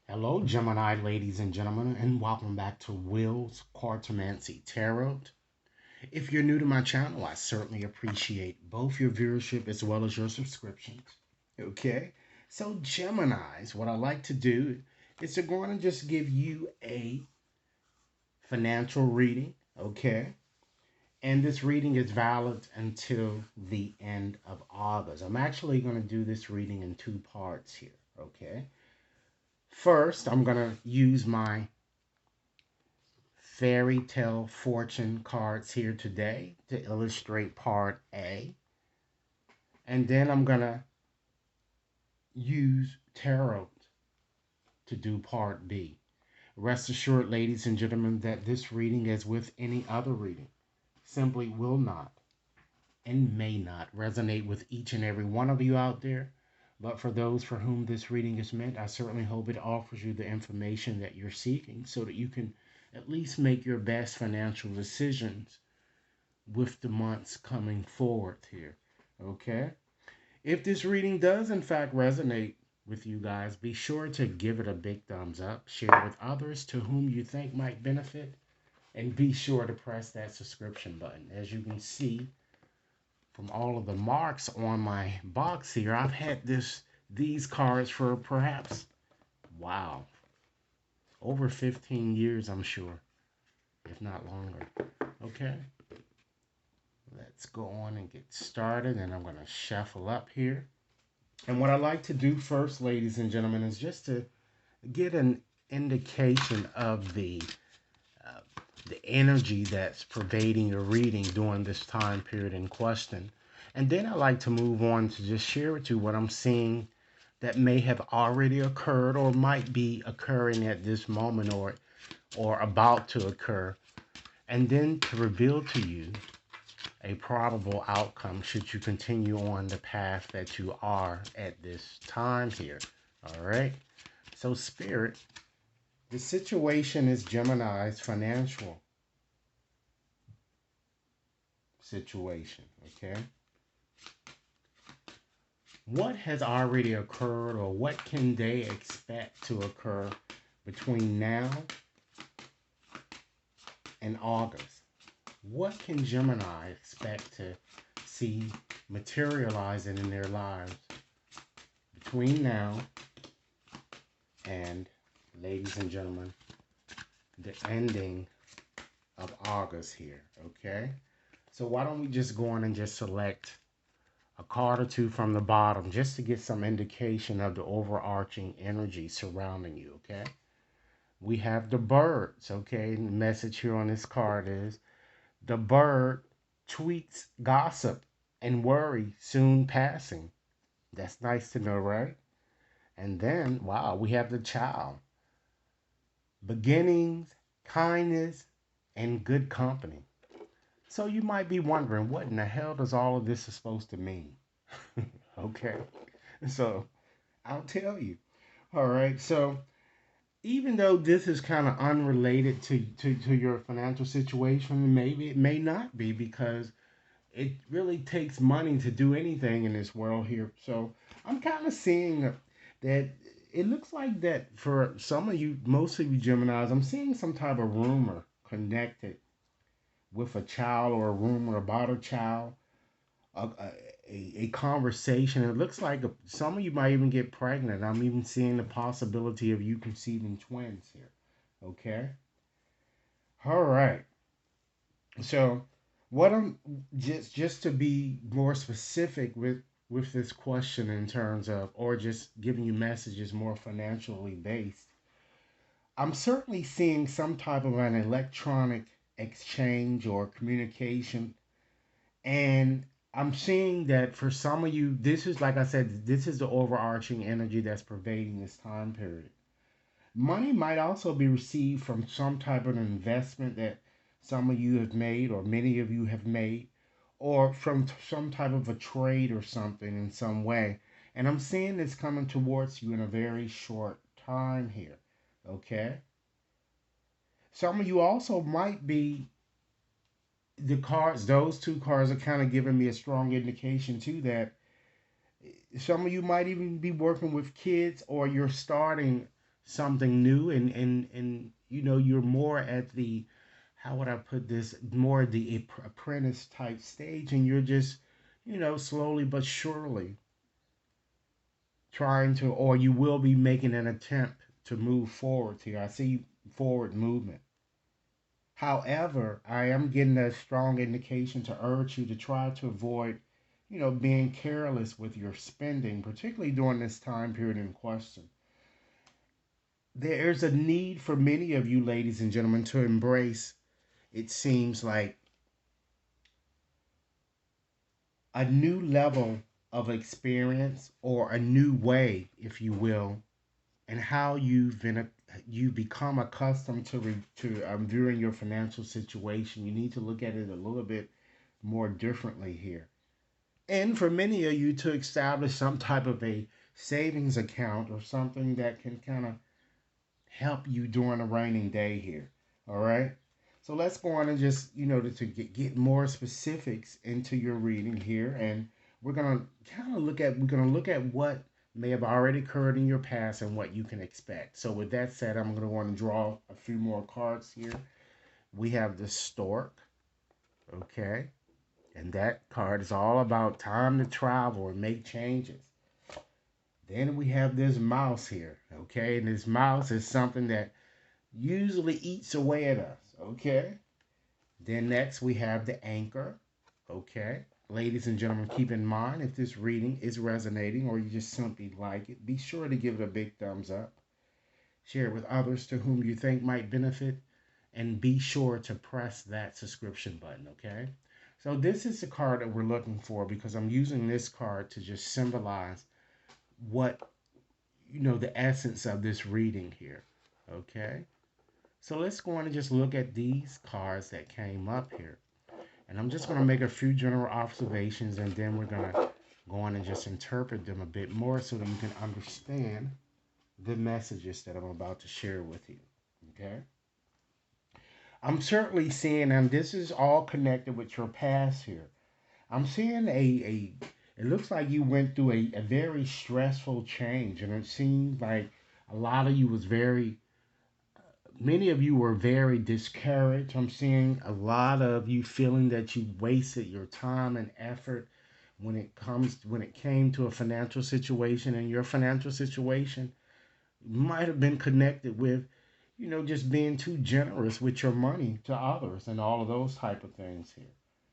Hello, Gemini ladies and gentlemen, and welcome back to Will's Cartomancy Tarot. If you're new to my channel, I certainly appreciate both your viewership as well as your subscriptions. Okay, so Geminis, what I like to do is to go on and just give you a financial reading, okay? And this reading is valid until the end of August. I'm actually going to do this reading in two parts here, okay? First, I'm going to use my fairy tale fortune cards here today to illustrate part A. And then I'm going to use tarot to do part B. Rest assured, ladies and gentlemen, that this reading, as with any other reading, simply will not and may not resonate with each and every one of you out there. But for those for whom this reading is meant, I certainly hope it offers you the information that you're seeking so that you can at least make your best financial decisions with the months coming forward here. Okay? If this reading does in fact resonate with you guys, be sure to give it a big thumbs up, share with others to whom you think might benefit, and be sure to press that subscription button. As you can see from all of the marks on my box here, I've had these cards for perhaps, wow, over 15 years, I'm sure, if not longer. Okay? Let's go on and get started, and I'm going to shuffle up here. And what I like to do first, ladies and gentlemen, is just to get an indication of uh, the energy that's pervading your reading during this time period in question. And then I like to move on to just share with you what I'm seeing that may have already occurred or might be occurring at this moment or about to occur. And then to reveal to you a probable outcome should you continue on the path that you are at this time here. All right. So, Spirit, the situation is Gemini's financial situation. Okay. What has already occurred or what can they expect to occur between now and August? What can Gemini expect to see materializing in their lives between now and, ladies and gentlemen, the ending of August here, okay? So why don't we just go on and just select a card or two from the bottom just to get some indication of the overarching energy surrounding you, okay? We have the birds, okay? And the message here on this card is the bird tweets gossip and worry soon passing. That's nice to know, right? And then, wow, we have the child. Beginnings, kindness, and good company. So you might be wondering, what in the hell does all of this is supposed to mean? Okay, so I'll tell you. All right, so even though this is kind of unrelated to your financial situation, maybe it may not be because it really takes money to do anything in this world here. So I'm kind of seeing that it looks like that for some of you, most of you Geminis, I'm seeing some type of rumor connected with a child or a rumor about a child, a, a conversation. It looks like some of you might even get pregnant. I'm even seeing the possibility of you conceiving twins here. Okay. All right. So what I'm just to be more specific with this question in terms of or just giving you messages more financially based, I'm certainly seeing some type of an electronic exchange or communication. And I'm seeing that for some of you, this is, like I said, this is the overarching energy that's pervading this time period. Money might also be received from some type of investment that some of you have made, or many of you have made, or from some type of a trade or something in some way. And I'm seeing this coming towards you in a very short time here. Okay? Some of you also might be the cards, those two cards are kind of giving me a strong indication too that some of you might even be working with kids or you're starting something new, and you're more at the, how would I put this, more the apprentice type stage, and you're just slowly but surely trying to, or you will be making an attempt to move forward here. I see forward movement. However, I am getting a strong indication to urge you to try to avoid, being careless with your spending, particularly during this time period in question. There's a need for many of you, ladies and gentlemen, to embrace, it seems like, a new level of experience, or a new way, if you will, and how you become accustomed to viewing your financial situation. You need to look at it a little bit more differently here. And for many of you to establish some type of a savings account or something that can kind of help you during a raining day here. All right. So let's go on and just, get more specifics into your reading here. And we're going to look at what may have already occurred in your past and what you can expect. So with that said, I'm going to want to draw a few more cards here. We have the stork. Okay. And that card is all about time to travel and make changes. Then we have this mouse here, okay? And this mouse is something that usually eats away at us, okay? Then next we have the anchor, okay? Ladies and gentlemen, keep in mind, if this reading is resonating or you just simply like it, be sure to give it a big thumbs up. Share it with others to whom you think might benefit, and be sure to press that subscription button, okay? So this is the card that we're looking for, because I'm using this card to just symbolize what, the essence of this reading here, okay? So let's go on and just look at these cards that came up here. And I'm just going to make a few general observations, and then we're going to go on and just interpret them a bit more so that you can understand the messages that I'm about to share with you, okay? I'm certainly seeing, and this is all connected with your past here. I'm seeing it looks like you went through a very stressful change, and it seems like a lot of you was very, many of you were very discouraged. I'm seeing a lot of you feeling that you wasted your time and effort when it came to a financial situation, and your financial situation might have been connected with, just being too generous with your money to others and all of those type of things here.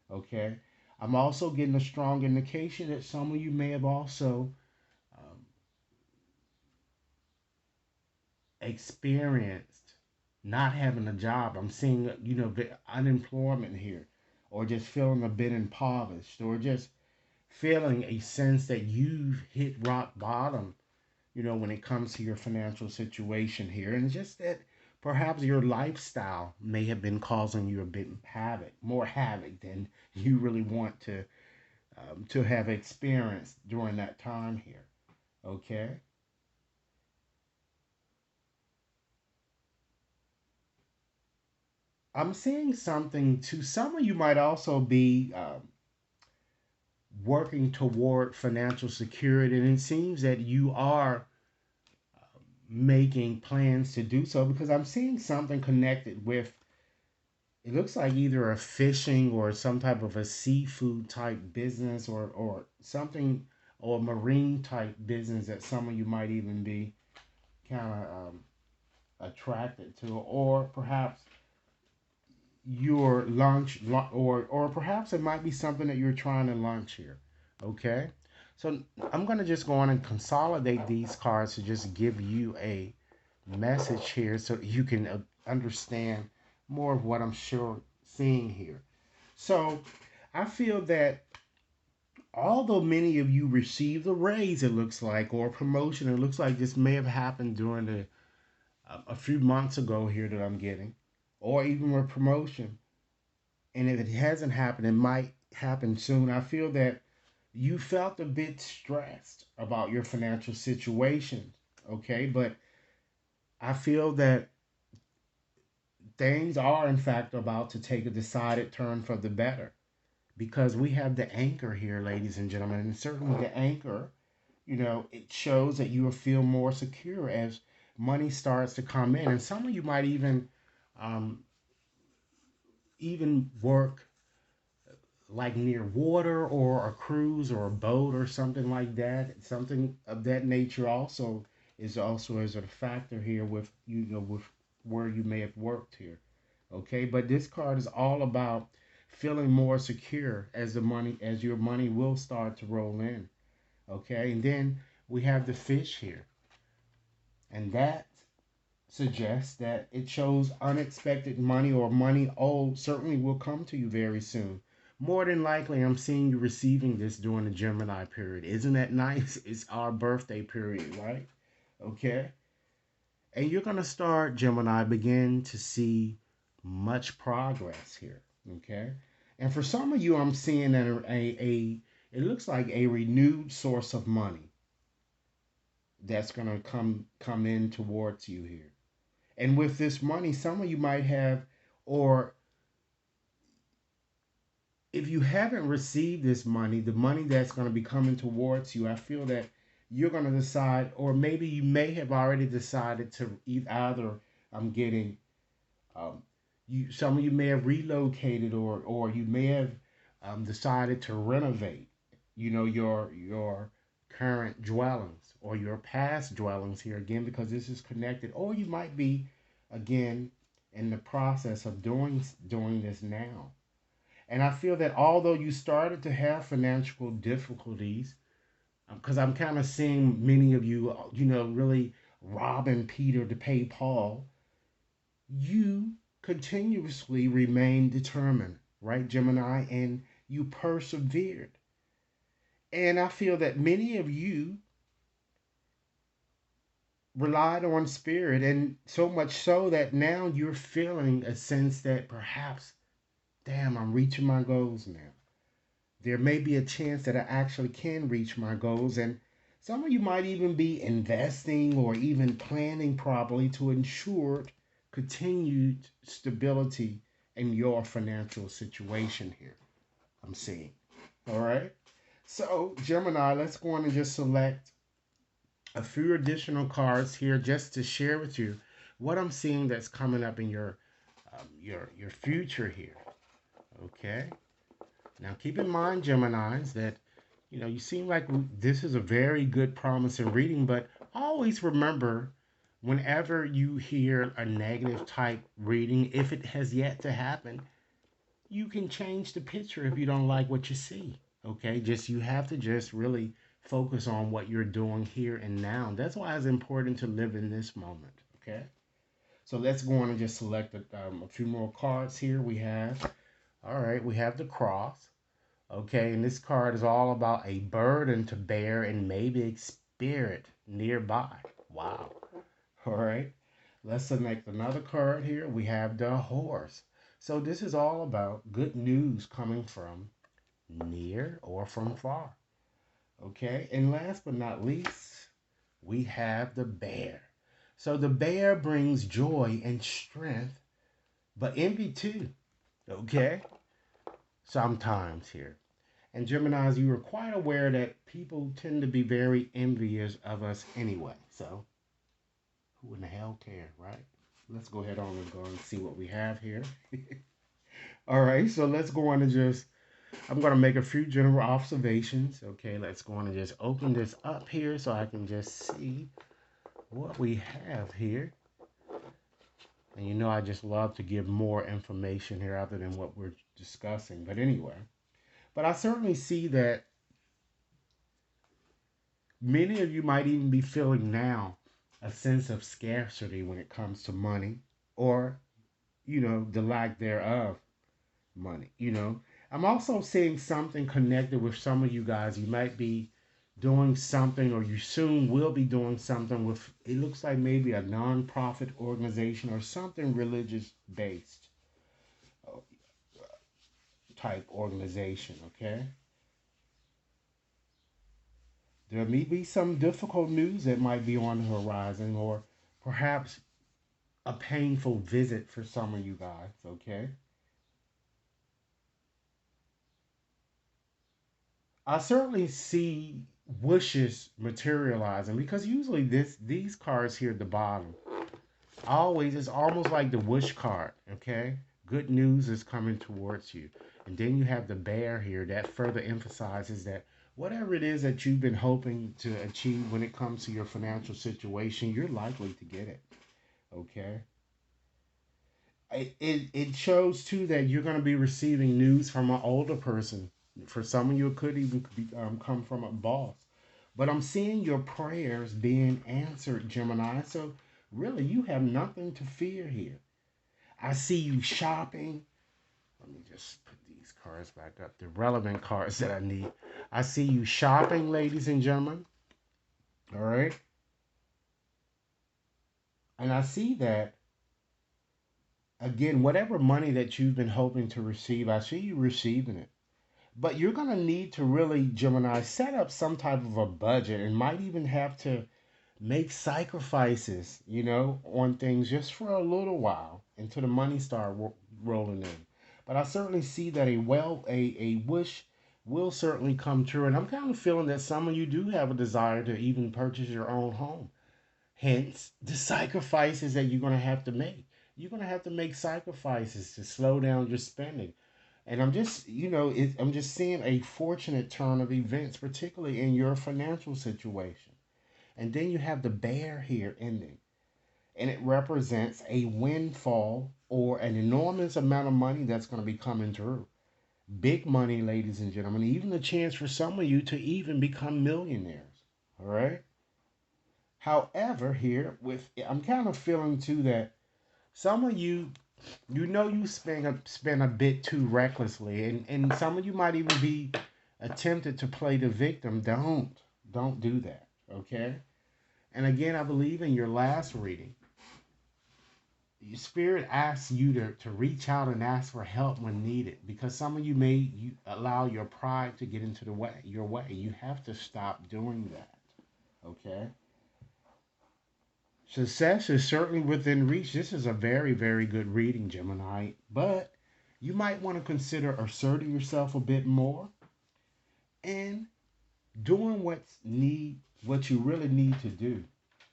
Okay. I'm also getting a strong indication that some of you may have also um, experienced not having a job. I'm seeing, the unemployment here, or just feeling a bit impoverished, or just feeling a sense that you've hit rock bottom, when it comes to your financial situation here. And just that perhaps your lifestyle may have been causing you a bit of havoc, more havoc than you really want to have experienced during that time here. Okay. I'm seeing something to some of you might also be working toward financial security, and it seems that you are making plans to do so, because I'm seeing something connected with, it looks like either a fishing or some type of a seafood type business, or something, or marine type business that some of you might even be kind of attracted to, or perhaps your lunch, or perhaps it might be something that you're trying to launch here. Okay. So I'm going to just go on and consolidate these cards to just give you a message here so you can understand more of what I'm sure seeing here. So I feel that although many of you received a raise, it looks like, or a promotion, it looks like this may have happened during a few months ago here that I'm getting, or even a promotion. And if it hasn't happened, it might happen soon. I feel that you felt a bit stressed about your financial situation, okay? But I feel that things are, in fact, about to take a decided turn for the better, because we have the anchor here, ladies and gentlemen. And certainly the anchor, it shows that you will feel more secure as money starts to come in, and some of you might um, even work like near water or a cruise or a boat or something like that. Something of that nature also is a factor here with with where you may have worked here. Okay, but this card is all about feeling more secure as your money will start to roll in. Okay, and then we have the fish here, and that suggests that it shows unexpected money or money owed certainly will come to you very soon. More than likely, I'm seeing you receiving this during the Gemini period. Isn't that nice? It's our birthday period, right? Okay. And you're going to start, Gemini, begin to see much progress here. Okay. And for some of you, I'm seeing it looks like a renewed source of money that's going to come in towards you here. And with this money, some of you might have, or if you haven't received this money, the money that's going to be coming towards you, I feel that you're going to decide, or maybe you may have already decided to either I'm getting, um, some of you may have relocated, or you may have decided to renovate, your current dwellings or your past dwellings here again, because this is connected, or you might be again in the process of doing this now. And I feel that although you started to have financial difficulties, because I'm kind of seeing many of you, really robbing Peter to pay Paul, you continuously remain determined, right, Gemini? And you persevered. And I feel that many of you relied on spirit, and so much so that now you're feeling a sense that perhaps, damn, I'm reaching my goals now. There may be a chance that I actually can reach my goals. And some of you might even be investing or even planning properly to ensure continued stability in your financial situation here. I'm seeing. All right. So, Gemini, let's go on and just select a few additional cards here just to share with you what I'm seeing that's coming up in your future here. Okay. Now, keep in mind, Geminis, that you seem like this is a very good, promising reading, but always remember whenever you hear a negative type reading, if it has yet to happen, you can change the picture if you don't like what you see. Okay, just you have to just really focus on what you're doing here and now. That's why it's important to live in this moment. Okay, so let's go on and just select a few more cards here. All right, we have the cross. Okay, and this card is all about a burden to bear and maybe a spirit nearby. Wow. All right, let's select another card here. We have the horse. So this is all about good news coming from near or from far. Okay, and last but not least, we have the bear. So the bear brings joy and strength, but envy too. Okay, sometimes here. And Geminis, you are quite aware that people tend to be very envious of us anyway. So who in the hell care, right? Let's go ahead on and go and see what we have here. All right, so let's go on and I'm going to make a few general observations. Okay, let's go on and just open this up here so I can just see what we have here. And I just love to give more information here other than what we're discussing. But anyway, but I certainly see that many of you might even be feeling now a sense of scarcity when it comes to money, or, the lack thereof money. I'm also seeing something connected with some of you guys. You might be doing something, or you soon will be doing something with, it looks like maybe a non-profit organization or something religious based type organization. Okay, there may be some difficult news that might be on the horizon, or perhaps a painful visit for some of you guys. Okay, I certainly see wishes materializing, because usually these cards here at the bottom always, it's almost like the wish card. Okay, good news is coming towards you. And then you have the bear here that further emphasizes that whatever it is that you've been hoping to achieve when it comes to your financial situation, you're likely to get it. Okay, it shows too that you're going to be receiving news from an older person. For some of you, it could even come from a boss. But I'm seeing your prayers being answered, Gemini. So really, you have nothing to fear here. I see you shopping. Let me just put these cards back up, the relevant cards that I need. I see you shopping, ladies and gentlemen. All right. And I see that, again, whatever money that you've been hoping to receive, I see you receiving it. But you're going to need to really, Gemini, set up some type of a budget, and might even have to make sacrifices, on things just for a little while until the money start rolling in. But I certainly see that a wish will certainly come true, and I'm kind of feeling that some of you do have a desire to even purchase your own home. Hence, the sacrifices that you're going to have to make. You're going to have to make sacrifices to slow down your spending. And I'm just seeing a fortunate turn of events, particularly in your financial situation. And then you have the bear here ending, and it represents a windfall or an enormous amount of money that's going to be coming through. Big money, ladies and gentlemen, even the chance for some of you to even become millionaires. All right. However, here with I'm kind of feeling too that some of you, you spend a bit too recklessly, and some of you might even be tempted to play the victim. Don't do that. Okay. And again, I believe in your last reading, your spirit asks you to reach out and ask for help when needed, because some of you allow your pride to get into your way. You have to stop doing that. Okay. Success is certainly within reach. This is a very, very good reading, Gemini. But you might want to consider asserting yourself a bit more and doing what you really need to do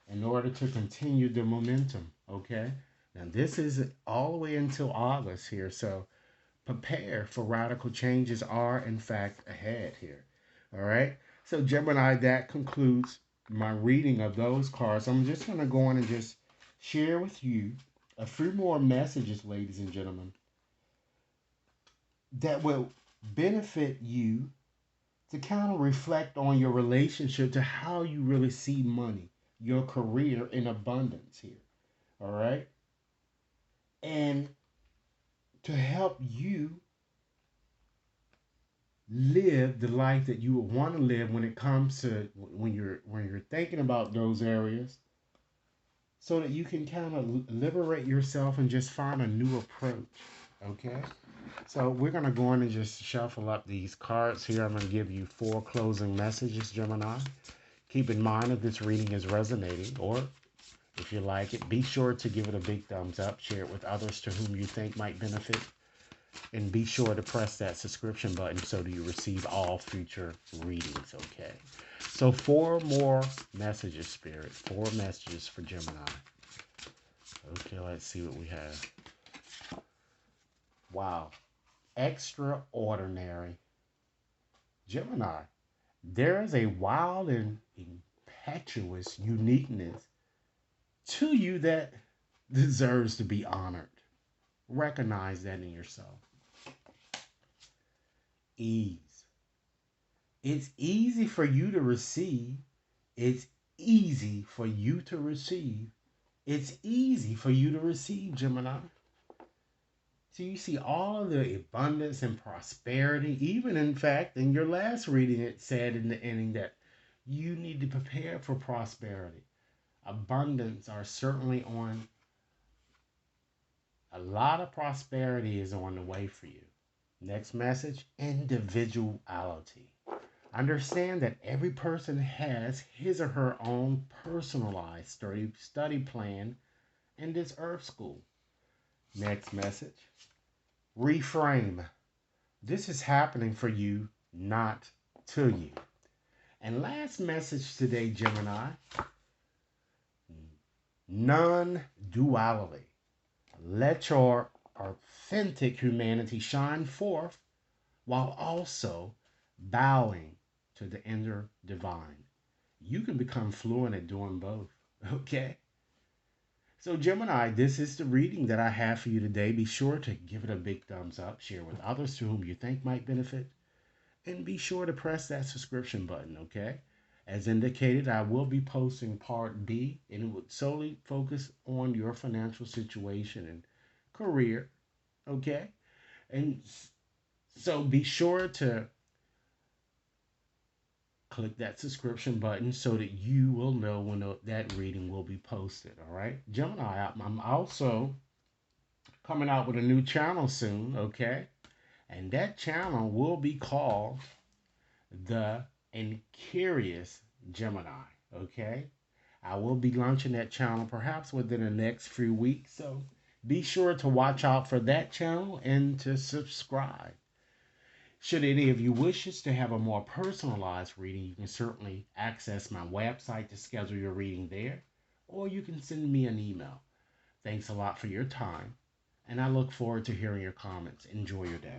in order to continue the momentum. Okay. Now this is all the way until August here, so prepare for radical changes are in fact ahead here. All right. So Gemini, that concludes my reading of those cards. I'm just gonna go on and just share with you a few more messages, ladies and gentlemen, that will benefit you to kind of reflect on your relationship to how you really see money, your career in abundance here. All right. And to help you live the life that you would want to live when it comes to when you're thinking about those areas, so that you can kind of liberate yourself and just find a new approach. Okay. So we're going to go in and just shuffle up these cards here. I'm going to give you 4 closing messages, Gemini. Keep in mind, if this reading is resonating, or if you like it, be sure to give it a big thumbs up, share it with others to whom you think might benefit, and be sure to press that subscription button so that you receive all future readings. Okay. So 4 more messages, Spirit. 4 messages for Gemini. Okay, let's see what we have. Wow. Extraordinary. Gemini, there is a wild and impetuous uniqueness to you that deserves to be honored. Recognize that in yourself. Ease. It's easy for you to receive. It's easy for you to receive. It's easy for you to receive, Gemini. So you see all of the abundance and prosperity. Even in fact, in your last reading, it said in the ending that you need to prepare for prosperity. Abundance are certainly on, a lot of prosperity is on the way for you. Next message, individuality. Understand that every person has his or her own personalized study plan in this earth school. Next message, reframe. This is happening for you, not to you. And last message today, Gemini, non-duality. Let your authentic humanity shine forth while also bowing to the inner divine. You can become fluent at doing both. Okay? So, Gemini, this is the reading that I have for you today. Be sure to give it a big thumbs up, share with others to whom you think might benefit, and be sure to press that subscription button, okay? As indicated, I will be posting part B, and it would solely focus on your financial situation and career, okay? And so be sure to click that subscription button so that you will know when that reading will be posted, all right? Gemini, I'm also coming out with a new channel soon, okay? And that channel will be called the Incurious Gemini, okay? I will be launching that channel perhaps within the next few weeks, so be sure to watch out for that channel and to subscribe. Should any of you wishes to have a more personalized reading, you can certainly access my website to schedule your reading there, or you can send me an email. Thanks a lot for your time, and I look forward to hearing your comments. Enjoy your day.